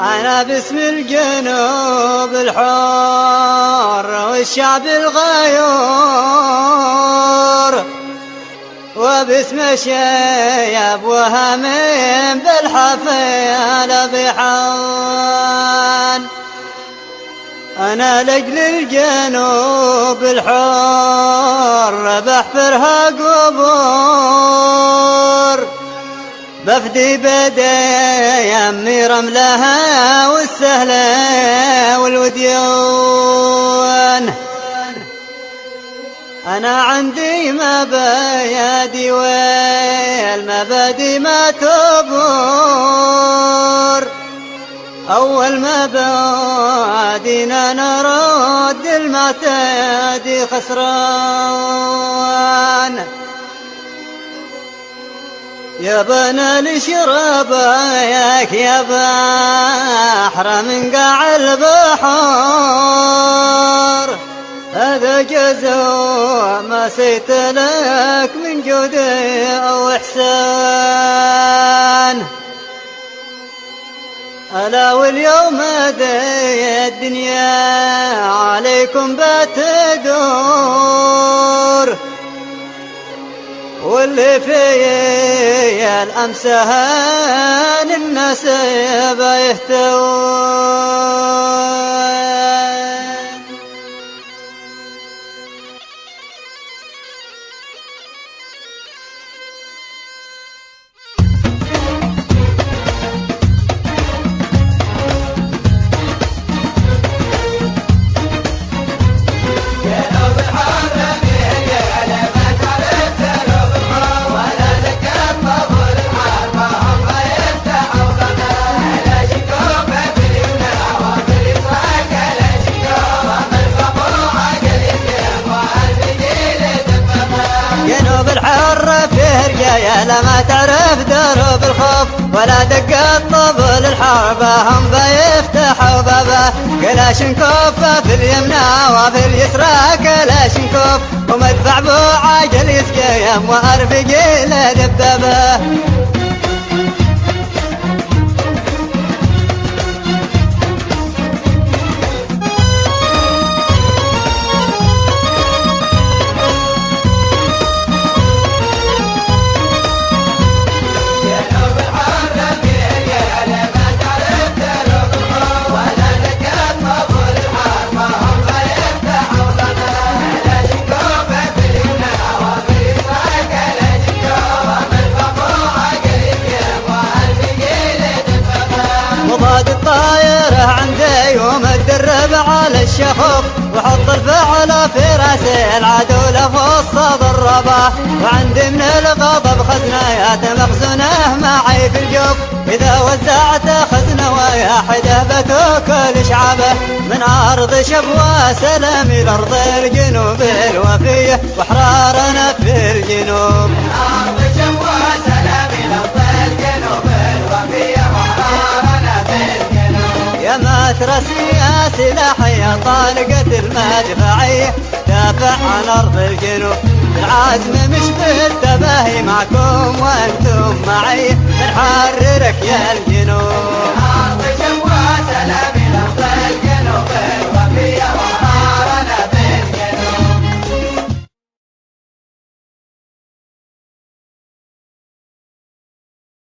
أنا باسم الجنوب الحر والشعب الغيور، وباسم الشياب وهمين بالحفيل بحان. أنا لأجل الجنوب الحر بحفرها قبور، بفدي بدي يمي رملها والسهلة والوديون. أنا عندي مبادئ والمبادئ ما تبور، أول مبادئنا نرد المعتدي خسران. يا بنا لشربايك يا بحر من قاع البحر، هذا جزاء ما سيت لك من جودي أو إحسان. ألا واليوم ذي الدنيا عليكم بتدور، واللي في الأمس هان الناس بيهتون. لما تعرف درب الخوف ولا دق الطبل الحرب، هم بيفتحوا بابه كلاشنكوف في اليمنى وفي اليسرى كلاشنكوف، ومدفع بوعاجل يسقيم وارفقي له دبابه. مضاد الطايرة عندي ومتدرب على الشخوف، وحط الفعل في راسي العدو لفص الربا، وعندي من الغضب خزنايات مخزونة معي في الجوف، إذا وزعت خزنة واحدة بتوكل شعبه، من أرض شبوة سلام إلى أرض الجنوب الوفية وحرارنا في الجنوب. من أرض شبوة سلام إلى أرض الجنوب الوفية وحرارنا في الجنوب. يا مترسي يا سلاحي يا طالقة المدفعية، دافع عن أرض الجنوب، العزم مش بالتباهي معكم وانتم معي، نحررك يا الجنوب.